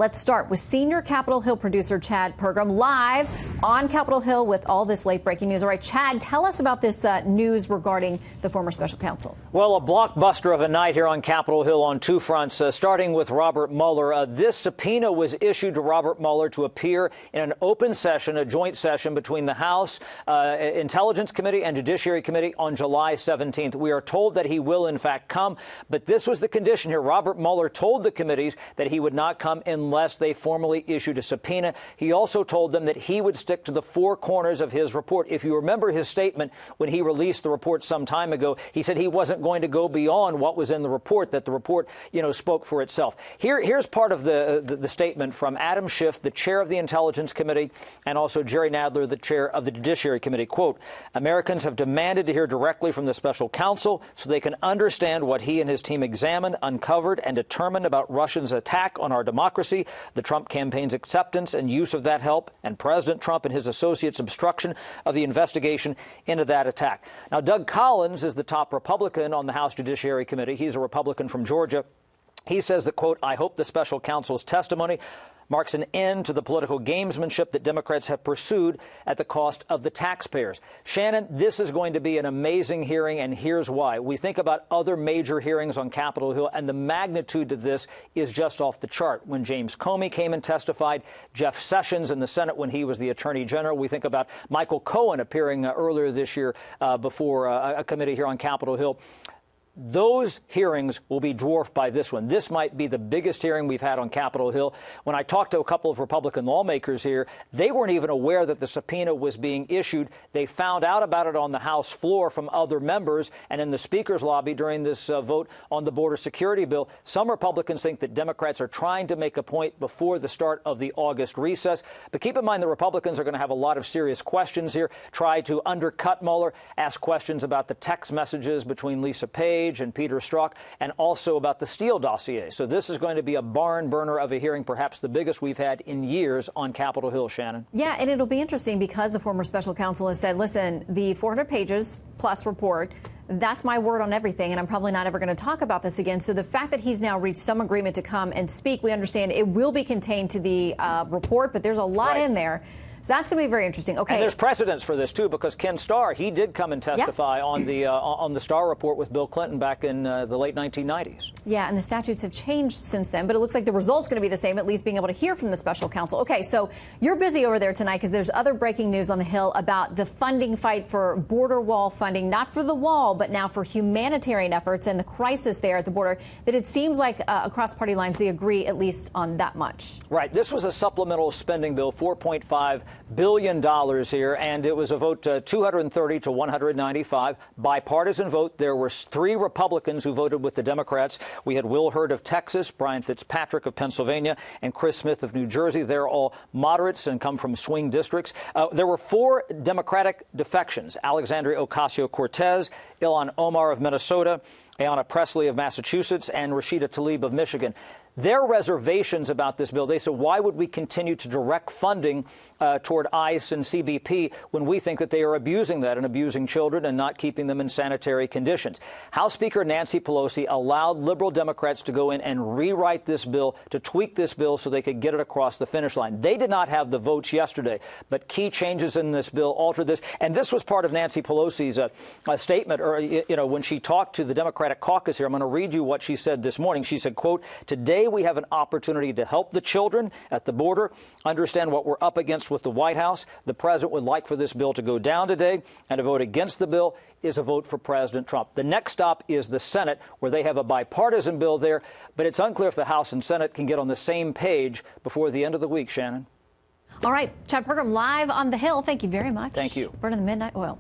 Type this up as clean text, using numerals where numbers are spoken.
Let's start with senior Capitol Hill producer Chad Pergram live on Capitol Hill with all this late breaking news. All right, Chad, tell us about this news regarding the former special counsel. Well, a blockbuster of a night here on Capitol Hill on two fronts, starting with Robert Mueller. This subpoena was issued to Robert Mueller to appear in an open session, a joint session between the House Intelligence Committee and Judiciary Committee on July 17th. We are told that he will, in fact, come. But this was the condition here. Robert Mueller told the committees that he would not come unless they formally issued a subpoena. He also told them that he would stick to the four corners of his report. If you remember his statement when he released the report some time ago, he said he wasn't going to go beyond what was in the report, that the report, spoke for itself. Here's part of the statement from Adam Schiff, the chair of the Intelligence Committee, and also Jerry Nadler, the chair of the Judiciary Committee. Quote, Americans have demanded to hear directly from the special counsel so they can understand what he and his team examined, uncovered, and determined about Russia's attack on our democracy, the Trump campaign's acceptance and use of that help, and President Trump and his associates' obstruction of the investigation into that attack. Now, Doug Collins is the top Republican on the House Judiciary Committee. He's a Republican from Georgia. He says that, quote, I hope the special counsel's testimony marks an end to the political gamesmanship that Democrats have pursued at the cost of the taxpayers. Shannon, this is going to be an amazing hearing, and here's why. We think about other major hearings on Capitol Hill, and the magnitude of this is just off the chart. When James Comey came and testified, Jeff Sessions in the Senate when he was the Attorney General. We think about Michael Cohen appearing earlier this year before a committee here on Capitol Hill. Those hearings will be dwarfed by this one. This might be the biggest hearing we've had on Capitol Hill. When I talked to a couple of Republican lawmakers here, they weren't even aware that the subpoena was being issued. They found out about it on the House floor from other members and in the Speaker's lobby during this vote on the border security bill. Some Republicans think that Democrats are trying to make a point before the start of the August recess. But keep in mind the Republicans are going to have a lot of serious questions here, try to undercut Mueller, ask questions about the text messages between Lisa Page and Peter Strzok, and also about the Steele dossier. So this is going to be a barn burner of a hearing, perhaps the biggest we've had in years on Capitol Hill, Shannon. Yeah, and it'll be interesting because the former special counsel has said, listen, the 400 pages plus report, that's my word on everything, and I'm probably not ever going to talk about this again. So the fact that he's now reached some agreement to come and speak, we understand it will be contained to the report, but there's a lot in there. So that's going to be very interesting. Okay. And there's precedence for this, too, because Ken Starr, he did come and testify on the Starr report with Bill Clinton back in the late 1990s. Yeah, and the statutes have changed since then, but it looks like the result's going to be the same, at least being able to hear from the special counsel. Okay, so you're busy over there tonight because there's other breaking news on the Hill about the funding fight for border wall funding, not for the wall, but now for humanitarian efforts and the crisis there at the border, that it seems like across party lines they agree at least on that much. Right. This was a supplemental spending bill, $4.5 billion here, and it was a vote 230 to 195, bipartisan vote. There were three Republicans who voted with the Democrats. We had Will Hurd of Texas, Brian Fitzpatrick of Pennsylvania, and Chris Smith of New Jersey. They're all moderates and come from swing districts. There were four Democratic defections: Alexandria Ocasio-Cortez, Ilhan Omar of Minnesota, Ayanna Pressley of Massachusetts, and Rashida Tlaib of Michigan. Their reservations about this bill, they said, why would we continue to direct funding toward ICE and CBP when we think that they are abusing that and abusing children and not keeping them in sanitary conditions? House Speaker Nancy Pelosi allowed liberal Democrats to go in and rewrite this bill, to tweak this bill so they could get it across the finish line. They did not have the votes yesterday, but key changes in this bill altered this. And this was part of Nancy Pelosi's statement, or, when she talked to the Democratic caucus here. I'm going to read you what she said this morning. She said, quote, today we have an opportunity to help the children at the border understand what we're up against with the White House. The president would like for this bill to go down today, and a vote against the bill is a vote for President Trump. The next stop is the Senate, where they have a bipartisan bill there, but it's unclear if the House and Senate can get on the same page before the end of the week, Shannon. All right, Chad Pergram live on the Hill. Thank you very much. Thank you. Burning the midnight oil.